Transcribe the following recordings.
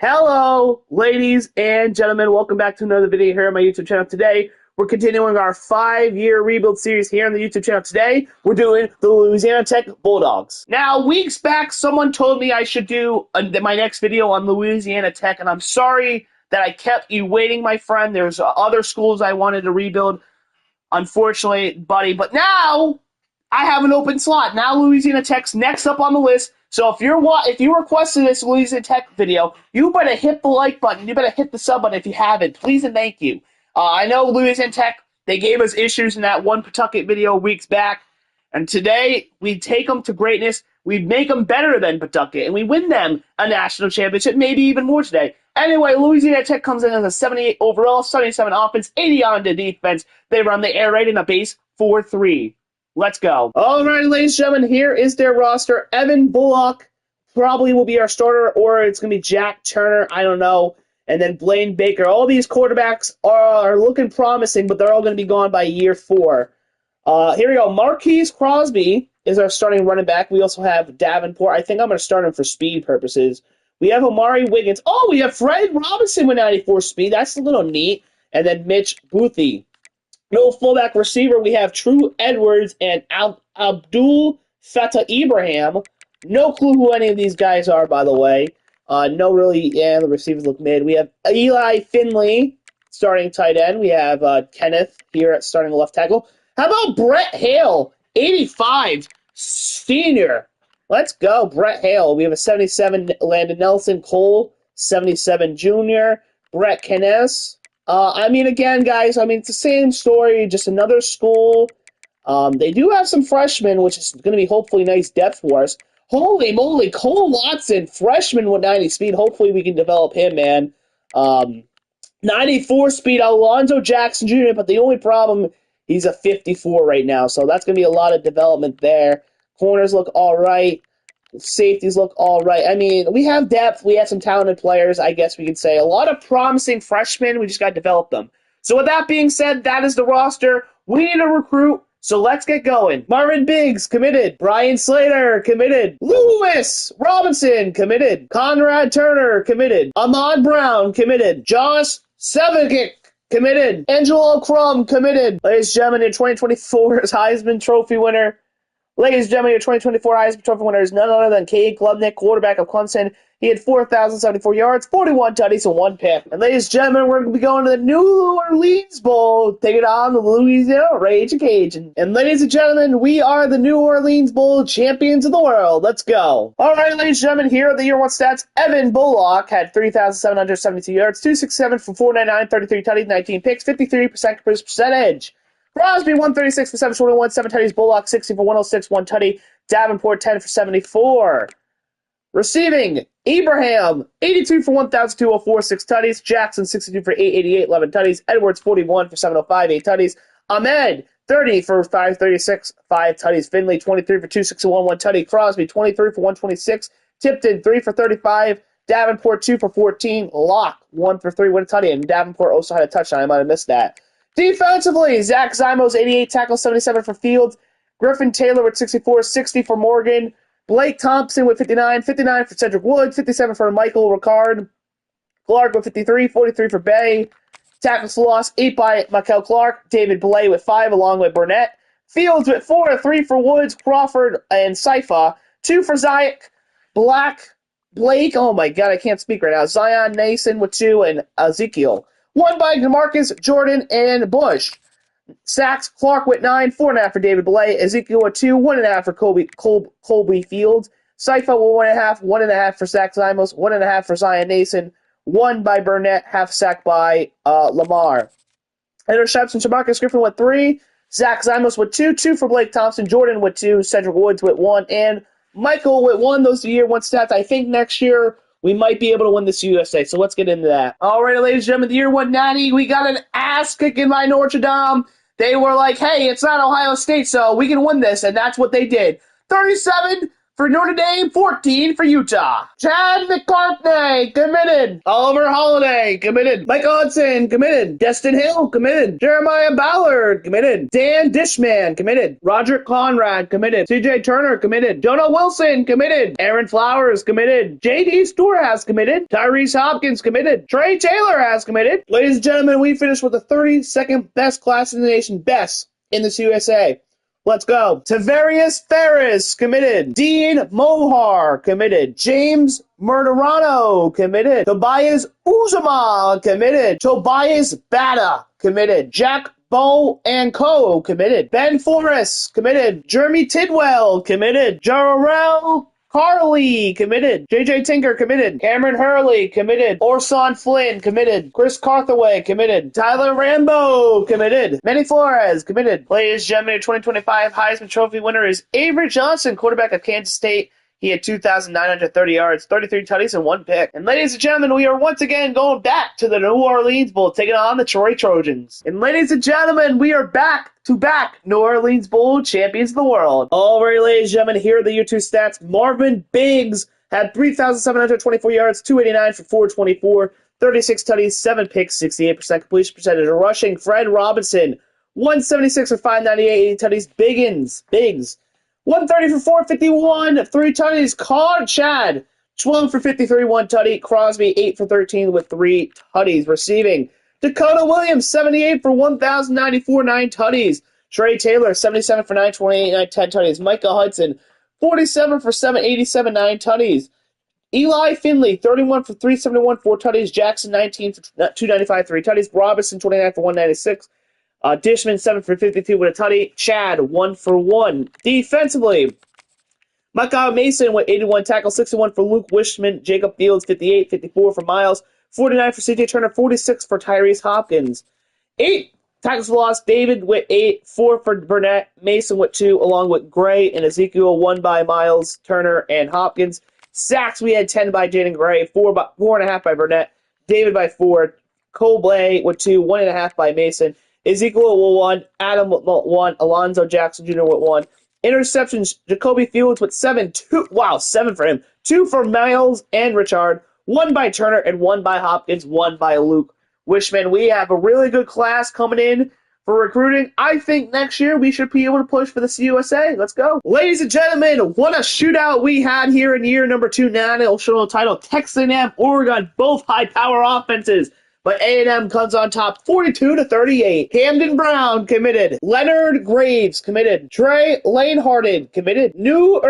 Hello, ladies and gentlemen. Welcome back to another video here on my YouTube channel. Today, we're continuing our 5-year rebuild series here on the YouTube channel. Today, we're doing the Louisiana Tech Bulldogs. Now, weeks back, someone told me I should do my next video on Louisiana Tech, and I'm sorry that I kept you waiting, my friend. There's other schools I wanted to rebuild, unfortunately, buddy. But now, I have an open slot. Now Louisiana Tech's next up on the list. So if you requested this Louisiana Tech video, you better hit the like button. You better hit the sub button if you haven't. Please and thank you. I know Louisiana Tech, they gave us issues in that one Pawtucket video weeks back. And today, we take them to greatness. We make them better than Pawtucket. And we win them a national championship, maybe even more today. Anyway, Louisiana Tech comes in as a 78 overall, 77 offense, 80 on the defense. They run the air raid in a base 4-3. Let's go. All right, ladies and gentlemen, here is their roster. Evan Bullock probably will be our starter, or it's going to be Jack Turner. I don't know. And then Blaine Baker. All these quarterbacks are looking promising, but they're all going to be gone by year 4. Here we go. Marquise Crosby is our starting running back. We also have Davenport. I think I'm going to start him for speed purposes. We have Omari Wiggins. Oh, we have Fred Robinson with 94 speed. That's a little neat. And then Mitch Boothie. No fullback receiver. We have True Edwards and Abdul Fattah Ibrahim. No clue who any of these guys are, by the way. The receivers look mid. We have Eli Finley, starting tight end. We have Kenneth here at starting left tackle. How about Brett Hale, 85, senior. Let's go, Brett Hale. We have a 77, Landon Nelson. Cole, 77, junior. Brett Kenness. Again, guys, it's the same story, just another school. They do have some freshmen, which is going to be hopefully nice depth for us. Holy moly, Cole Watson, freshman with 90 speed. Hopefully we can develop him, man. 94 speed, Alonzo Jackson Jr., but the only problem, he's a 54 right now, so that's going to be a lot of development there. Corners look all right. Safeties look all right. We have depth. We have some talented players, I guess we could say. A lot of promising freshmen. We just got to develop them. So with that being said, that is the roster. We need to recruit, so let's get going. Marvin Biggs, committed. Brian Slater, committed. Lewis Robinson, committed. Conrad Turner, committed. Ahmad Brown, committed. Josh Sevikic, committed. Angelo Crum, committed. Ladies and gentlemen, your 2024's Heisman Trophy winner. Ladies and gentlemen, your 2024 Heisman Trophy winner is none other than Cade Klubnik, quarterback of Clemson. He had 4,074 yards, 41 tutties, and 1 pick. And ladies and gentlemen, we're going to be going to the New Orleans Bowl, taking on the Louisiana Raging Cajun. And ladies and gentlemen, we are the New Orleans Bowl champions of the world. Let's go. All right, ladies and gentlemen, here are the year 1 stats. Evan Bullock had 3,772 yards, 267 for 499, 33 tutties, 19 picks, 53% percentage. Crosby, 136 for 721, 7 tutties. Bullock, 60 for 106, 1 tutty. Davenport, 10 for 74. Receiving, Ibrahim, 82 for 1,204, 6 tutties. Jackson, 62 for 888, 11 tutties. Edwards, 41 for 705, 8 tutties. Ahmed, 30 for 536, 5 tutties. Finley, 23 for 261, 1 tutty. Crosby, 23 for 126. Tipton, 3 for 35. Davenport, 2 for 14. Locke, 1 for 3 with a tutty. And Davenport also had a touchdown. I might have missed that. Defensively, Zach Zimos, 88 tackles, 77 for Fields. Griffin Taylor with 64, 60 for Morgan. Blake Thompson with 59, 59 for Cedric Wood, 57 for Michael Ricard. Clark with 53, 43 for Bay. Tackles for loss, 8 by Michael Clark. David Blay with 5, along with Burnett. Fields with 4, 3 for Woods, Crawford, and Saifa. 2 for Zayek, Blake, oh my god, I can't speak right now. Zion Nason with 2, and Ezekiel. 1 by DeMarcus, Jordan, and Bush. Sacks, Clark with 9, 4.5 for David Blay. Ezekiel with 2, 1.5 for Colby Fields. Saifa with 1.5, 1.5 for Zach Zimos, 1.5 for Zion Nason. 1 by Burnett, half sack by Lamar. Interceptions, DeMarcus Griffin with 3. Zach Zimos with 2, 2 for Blake Thompson. Jordan with 2, Cedric Woods with 1, and Michael with 1. Those are year 1 stats. I think next year we might be able to win this USA, so let's get into that. All right, ladies and gentlemen, the year 1 natty, we got an ass kicking by Notre Dame. They were like, hey, it's not Ohio State, so we can win this, and that's what they did. 37 for Notre Dame, 14 for Utah. Chad McCartney, committed. Oliver Holiday, committed. Michael Hudson, committed. Destin Hill, committed. Jeremiah Ballard, committed. Dan Dishman, committed. Roderick Conrad, committed. CJ Turner, committed. Jonah Wilson, committed. Aaron Flowers, committed. JD Stewart has committed. Tyrese Hopkins, committed. Trey Taylor has committed. Ladies and gentlemen, we finished with the 32nd best class in the nation, best in this USA. Let's go. Tavarius Ferris, committed. Dean Mohar, committed. James Murderano, committed. Tobias Uzama, committed. Tobias Bata, committed. Jack Bo and Co, committed. Ben Forrest, committed. Jeremy Tidwell, committed. Jarrell Carly, committed. JJ Tinker, committed. Cameron Hurley, committed. Orson Flynn, committed. Chris Carthaway, committed. Tyler Rambo, committed. Manny Flores, committed. Ladies and gentlemen, 2025 Heisman Trophy winner is Avery Johnson, quarterback of Kansas State. He had 2,930 yards, 33 tutties, and 1 pick. And ladies and gentlemen, we are once again going back to the New Orleans Bowl, taking on the Troy Trojans. And ladies and gentlemen, we are back New Orleans Bowl champions of the world. Alright, ladies and gentlemen, here are the year 2 stats. Marvin Biggs had 3,724 yards, 289 for 424, 36 tutties, 7 picks, 68% completion percentage. Rushing, Fred Robinson, 176 for 598, 80 tutties. Biggs, 130 for 451, 3 tutties. Chad, 12 for 53, 1 tutty. Crosby, 8 for 13 with 3 tutties. Receiving, Dakota Williams, 78 for 1,094, 9 tutties. Trey Taylor, 77 for 928, 10 tutties. Micah Hudson, 47 for 787, 9 tutties. Eli Finley, 31 for 371, 4 tutties. Jackson, 19 for 295, 3 tutties. Robinson, 29 for 196. Dishman, 7 for 52 with a tutty. Chad, 1 for 1. Defensively, Micah Mason with 81 tackles, 61 for Luke Wishman. Jacob Fields, 58, 54 for Miles. 49 for CJ Turner, 46 for Tyrese Hopkins. 8 tackles for loss, David with 8, 4 for Burnett, Mason with 2, along with Gray and Ezekiel, 1 by Miles, Turner, and Hopkins. Sacks, we had 10 by Jaden Gray, 4.5 by Burnett, David by 4, Cole Blay with 2, 1.5 by Mason, Ezekiel with 1, Adam with 1, Alonzo Jackson Jr. with 1. Interceptions, Jacoby Fields with 7, 7 for him, 2 for Miles and Richard, 1 by Turner, and 1 by Hopkins, 1 by Luke Wishman. We have a really good class coming in for recruiting. I think next year we should be able to push for the CUSA. Let's go. Ladies and gentlemen, what a shootout we had here in year number 2 national title. Texas A&M, Oregon, both high-power offenses. But A&M comes on top 42-38. Camden Brown committed. Leonard Graves committed. Trey Laneharted committed. New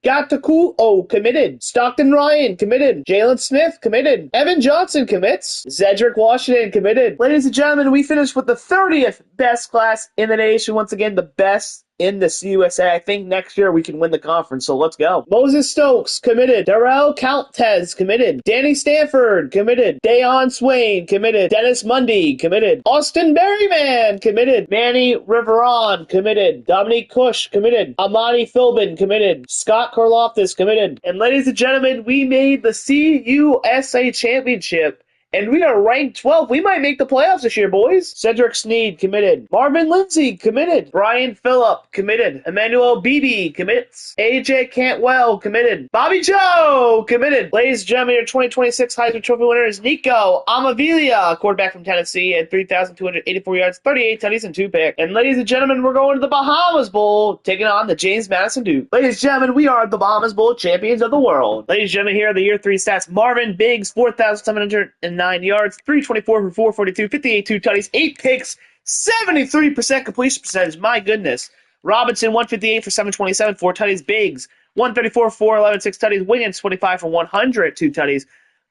Gataku committed. Stockton Ryan committed. Jalen Smith committed. Evan Johnson commits. Zedrick Washington committed. Ladies and gentlemen, we finished with the 30th best class in the nation. Once again, the best in the CUSA. I think next year we can win the conference, so let's go. Moses Stokes committed. Darrell Caltez committed. Danny Stanford committed. Dayon Swain committed. Dennis Mundy committed. Austin Berryman committed. Manny Riveron committed. Dominique Cush committed. Amani Philbin committed. Scott Karloftis committed. And ladies and gentlemen, we made the CUSA championship. And we are ranked 12th. We might make the playoffs this year, boys. Cedric Sneed committed. Marvin Lindsay committed. Brian Phillip committed. Emmanuel Beebe commits. AJ Cantwell committed. Bobby Joe committed. Ladies and gentlemen, your 2026 Heisman Trophy winner is Nico Amavilla, quarterback from Tennessee, at 3,284 yards, 38 tutties, and 2 picks. And ladies and gentlemen, we're going to the Bahamas Bowl, taking on the James Madison Duke. Ladies and gentlemen, we are the Bahamas Bowl champions of the world. Ladies and gentlemen, here are the year 3 stats. Marvin Biggs, 4,709 yards, 324 for 442, 58 2 tutties, 8 picks, 73% completion percentage. My goodness. Robinson, 158 for 727, 4 tutties. Biggs, 134 for 411, 6 tutties. Wiggins, 25 for 100, 2 tutties.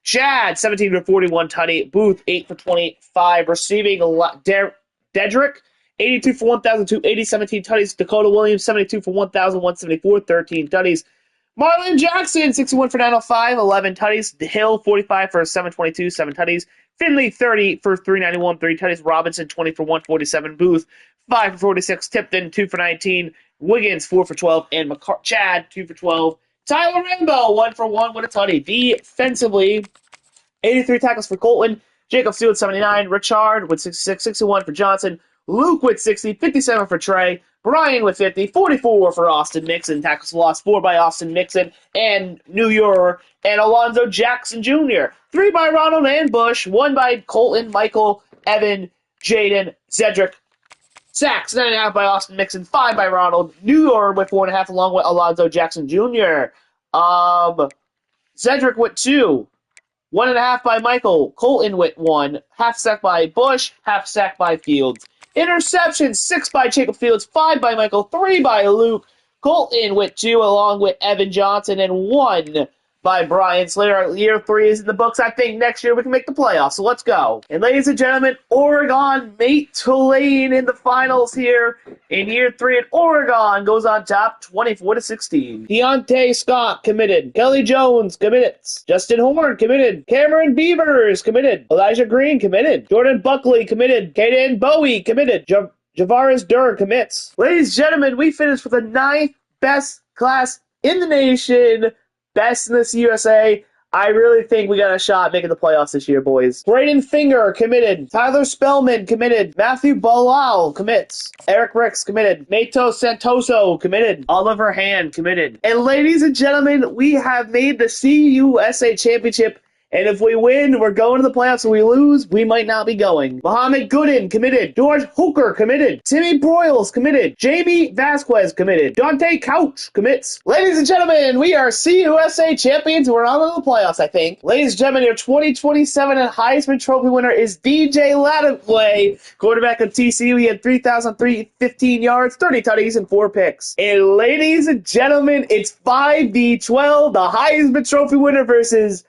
Chad, 17 for 41 tutty. Booth, 8 for 25. Receiving, Dedrick, 82 for 1,002, 17 tutties. Dakota Williams, 72 for 1,174, 13 tutties. Marlon Jackson, 61 for 905, 11 tutties. Hill, 45 for 722, 7 tutties. Finley, 30 for 391, 3 tutties. Robinson, 20 for 147. Booth, 5 for 46. Tipton, 2 for 19. Wiggins, 4 for 12. And Chad, 2 for 12. Tyler Rambo, 1 for 1 with a tutty. Defensively, 83 tackles for Colton. Jacob Stewart, 79. Richard with 66, 61 for Johnson. Luke with 60, 57 for Trey. Brian with 50, 44 for Austin Mixon. Tackles for loss, 4 by Austin Mixon and New York and Alonzo Jackson Jr. 3 by Ronald and Bush, 1 by Colton, Michael, Evan, Jaden, Cedric. Sacks, 9.5 by Austin Mixon, 5 by Ronald. New York with 4.5 along with Alonzo Jackson Jr. Cedric with 2. 1.5 by Michael. Colton with 1. Half sack by Bush. Half sack by Fields. Interception, 6 by Jacob Fields. 5 by Michael. 3 by Luke. Colton with 2 along with Evan Johnson. And 1 by Brian Slater. Year 3 is in the books. I think next year we can make the playoffs. So let's go. And ladies and gentlemen, Oregon mate Tulane in the finals here in year 3. And Oregon goes on top 24-16. Deontay Scott committed. Kelly Jones committed. Justin Horn committed. Cameron Beavers committed. Elijah Green committed. Jordan Buckley committed. Kaden Bowie committed. Javaris Durr commits. Ladies and gentlemen, we finished with the 9th best class in the nation. Best in this USA. I really think we got a shot making the playoffs this year, boys. Braden Finger committed. Tyler Spellman committed. Matthew Bilal commits. Eric Ricks committed. Mato Santoso committed. Oliver Hand committed. And ladies and gentlemen, we have made the CUSA Championship. And if we win, we're going to the playoffs. If we lose, we might not be going. Mohammed Gooden committed. George Hooker committed. Timmy Broyles committed. Jamie Vasquez committed. Dante Couch commits. Ladies and gentlemen, we are CUSA champions. We're on to the playoffs, I think. Ladies and gentlemen, your 2027 Heisman Trophy winner is DJ Lattimore, quarterback of TCU. He had 3,315 yards, 30 tutties, and 4 picks. And ladies and gentlemen, it's 5v12, the Heisman Trophy winner versus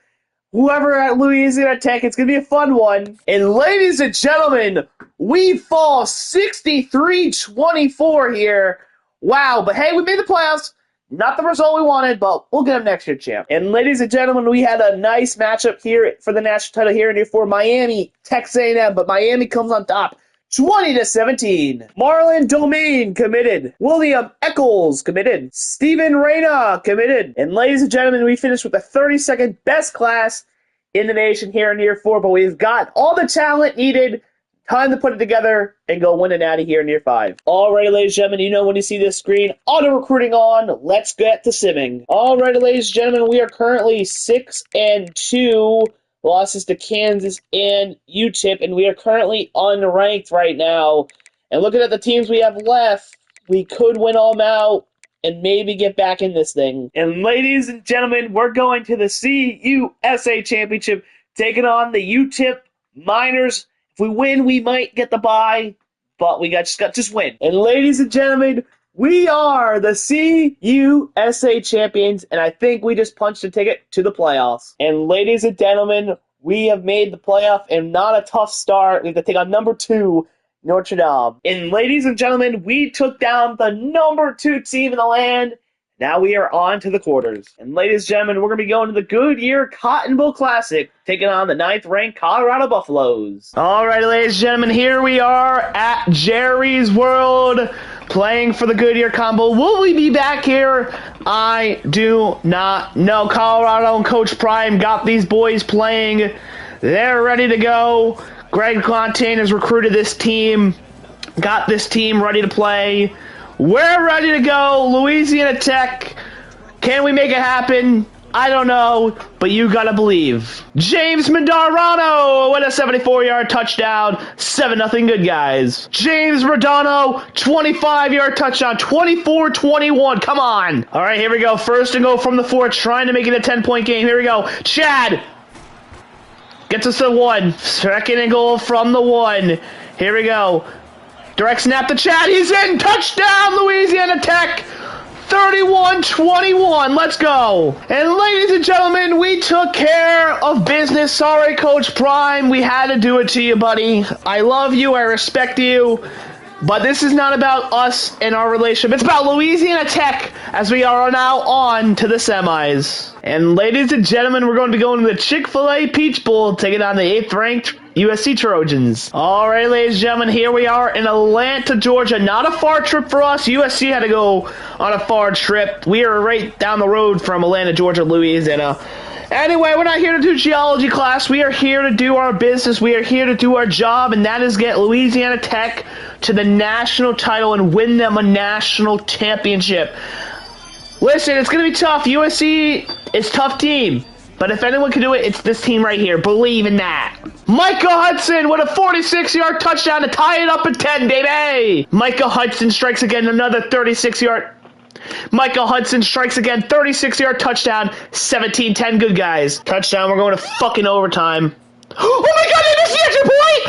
whoever at Louisiana Tech. It's going to be a fun one. And ladies and gentlemen, we fall 63-24 here. Wow. But hey, we made the playoffs. Not the result we wanted, but we'll get them next year, champ. And ladies and gentlemen, we had a nice matchup here for the national title here in year 4. Miami, Texas A&M, but Miami comes on top. 20-17. Marlon Domain committed. William Eccles committed. Stephen Reyna committed. And ladies and gentlemen, we finished with the 32nd best class in the nation here in year 4, but we've got all the talent needed. Time to put it together and go win an Natty here in year 5. Alrighty, ladies and gentlemen, you know when you see this screen, auto recruiting on. Let's get to simming. Alrighty, ladies and gentlemen, we are currently 6-2. Losses to Kansas and UTEP, and we are currently unranked right now. And looking at the teams we have left, we could win all them out and maybe get back in this thing. And ladies and gentlemen, we're going to the CUSA Championship, taking on the UTEP Miners. If we win, we might get the bye, but we just got win. And ladies and gentlemen, we are the CUSA champions, and I think we just punched a ticket to the playoffs. And ladies and gentlemen, we have made the playoff, and not a tough start. We have to take on number 2, Notre Dame. And ladies and gentlemen, we took down the number 2 team in the land. Now we are on to the quarters. And ladies and gentlemen, we're going to be going to the Goodyear Cotton Bowl Classic, taking on the 9th-ranked Colorado Buffaloes. All right, ladies and gentlemen, here we are at Jerry's World, playing for the Goodyear Cotton Bowl. Will we be back here? I do not know. Colorado and Coach Prime got these boys playing. They're ready to go. Greg Fontaine has recruited this team, got this team ready to play. We're ready to go. Louisiana Tech. Can we make it happen? I don't know, but you gotta believe. James Madarano with a 74-yard touchdown. 7-0 good guys. James Madarano, 25-yard touchdown. 24-21. Come on. All right, here we go. First and go from the 4, trying to make it a 10-point game. Here we go. Chad gets us a 1. Second and goal from the 1. Here we go. Direct snap to Chad. He's in. Touchdown, Louisiana Tech. 31-21. Let's go. And ladies and gentlemen, we took care of business. Sorry, Coach Prime. We had to do it to you, buddy. I love you. I respect you. But this is not about us and our relationship. It's about Louisiana Tech, as we are now on to the semis. And ladies and gentlemen, we're going to be going to the Chick-fil-A Peach Bowl, taking on the 8th-ranked USC Trojans. All right, ladies and gentlemen, here we are in Atlanta, Georgia. Not a far trip for us. USC had to go on a far trip. We are right down the road from Atlanta, Georgia, Louisiana. Anyway, we're not here to do geology class. We are here to do our business. We are here to do our job, and that is get Louisiana Tech to the national title and win them a national championship. Listen, it's going to be tough. USC is a tough team. But if anyone can do it, it's this team right here. Believe in that. Micah Hudson with a 46-yard touchdown to tie it up at 10, baby. Micah Hudson strikes again, another 36-yard. Micah Hudson strikes again, 36-yard touchdown, 17-10, good guys. Touchdown, we're going to fucking overtime. Oh my god, they missed the extra point!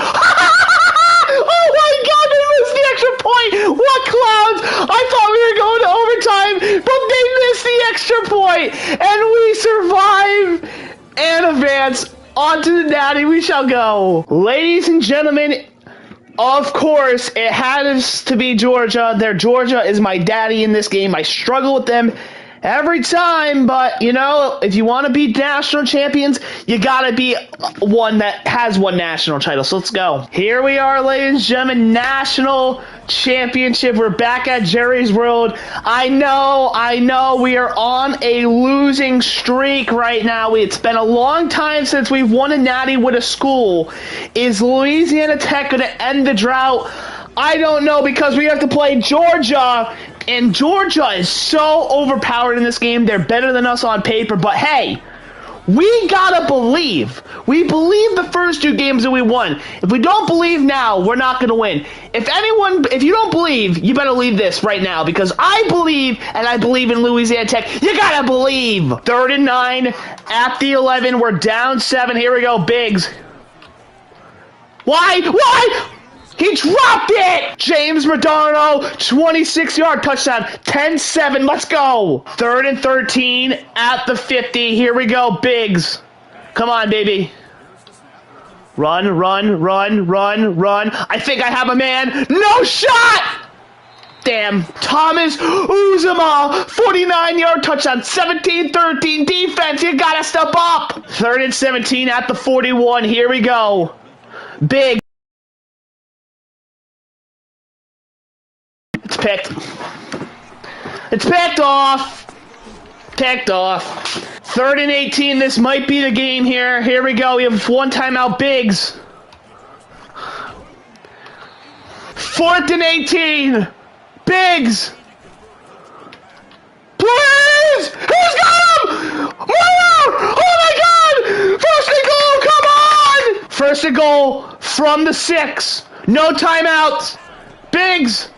Oh my god, they missed the extra point! What clowns! I thought we were going to overtime, but they missed the extra point, and we survive and advance onto the Natty. We shall go. Ladies and gentlemen, of course, it has to be Georgia. Georgia is my daddy in this game. I struggle with them every time, but, you know, if you want to be national champions, you got to be one that has won national title. So let's go. Here we are, ladies and gentlemen, national championship. We're back at Jerry's World. I know, we are on a losing streak right now. It's been a long time since we've won a natty with a school. Is Louisiana Tech going to end the drought? I don't know, because we have to play Georgia, and Georgia is so overpowered in this game. They're better than us on paper, but hey, we gotta believe. We believe the first two games that we won. If we don't believe now, we're not gonna win. If you don't believe, you better leave this right now, because I believe, and I believe in Louisiana Tech. You gotta believe. 3rd and 9 at the 11. We're down 7. Here we go, Biggs. Why? He dropped it! James Madonna, 26-yard touchdown, 10-7, let's go! 3rd and 13 at the 50, here we go, Biggs. Come on, baby. Run. I think I have a man. No shot! Damn. Thomas Uzama, 49-yard touchdown, 17-13, defense, you gotta step up! 3rd and 17 at the 41, here we go. Big. It's picked off. 3rd and 18. This might be the game here. Here we go. We have one timeout. Biggs. 4th and 18. Biggs. Please! Who's got him? More! Oh my god! 1st and goal. Come on! 1st and goal from the 6. No timeouts. Biggs.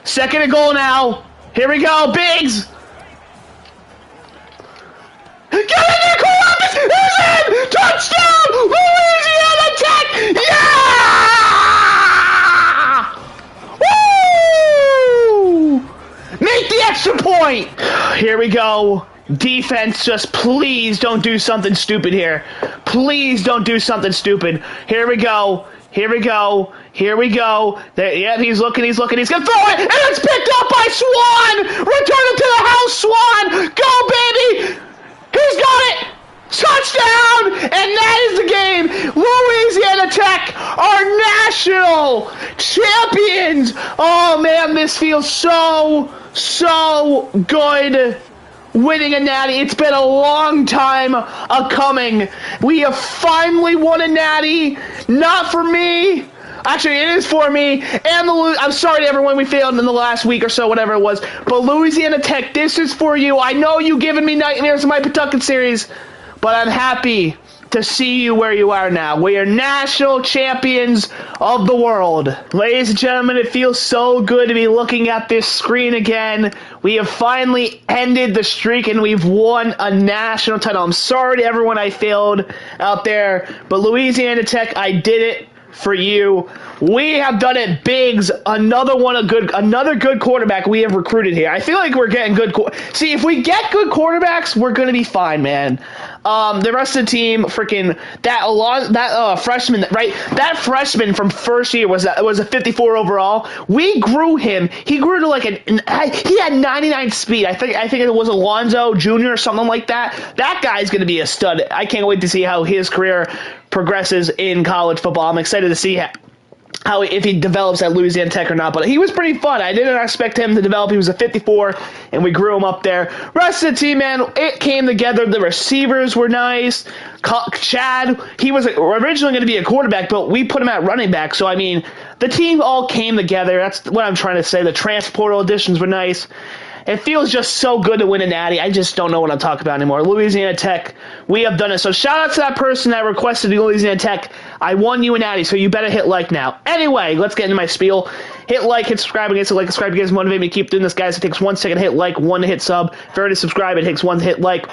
2nd and goal now. Here we go, Biggs. Get in there, Columbus! Who's in? Touchdown! Louisiana Tech! Yeah! Woo! Make the extra point! Here we go. Defense, just please don't do something stupid here. Please don't do something stupid. Here we go. There, he's looking. He's going to throw it, and it's picked up by Swan! Return it to the house, Swan! Go, baby! He's got it! Touchdown! And that is the game! Louisiana Tech are national champions! Oh, man, this feels so good. Winning a natty. It's been a long time coming. We have finally won a natty. Not for me. Actually, it is for me. And I'm sorry to everyone we failed in the last week or so, whatever it was. But Louisiana Tech, this is for you. I know you've given me nightmares in my Pawtucket series, but I'm happy to see you where you are now. We are national champions of the world. Ladies and gentlemen, it feels so good to be looking at this screen again. We have finally ended the streak and we've won a national title. I'm sorry to everyone I failed out there, but Louisiana Tech, I did it for you. We have done it. Biggs, another good quarterback we have recruited here. I feel like we're getting good. See, if we get good quarterbacks, we're gonna be fine, man. The rest of the team, freaking that freshman, right? That freshman from first year was a 54 overall. We grew him. He grew to like he had 99 speed. I think it was Alonzo Jr. or something like that. That guy's gonna be a stud. I can't wait to see how his career progresses in college football. I'm excited to see how if he develops at Louisiana Tech or not, but he was pretty fun. I didn't expect him to develop. He was a 54, and we grew him up there. Rest of the team, man, it came together. The receivers were nice. Chad, he was originally going to be a quarterback, but we put him at running back. So, I mean, the team all came together. That's what I'm trying to say. The transportal additions were nice. It feels just so good to win a natty. I just don't know what I'm talking about anymore. Louisiana Tech, we have done it. So shout out to that person that requested the Louisiana Tech. I won you a natty, so you better hit like now. Anyway, let's get into my spiel. Hit like, hit subscribe, and hit like, subscribe. You guys motivate me to keep doing this, guys. It takes 1 second to hit like, 1 to hit sub. If you're already subscribed, it takes 1 to hit like.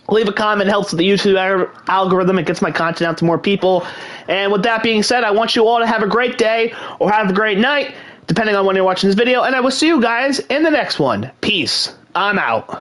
Leave a comment. It helps with the YouTube algorithm. It gets my content out to more people. And with that being said, I want you all to have a great day or have a great night, depending on when you're watching this video, and I will see you guys in the next one. Peace. I'm out.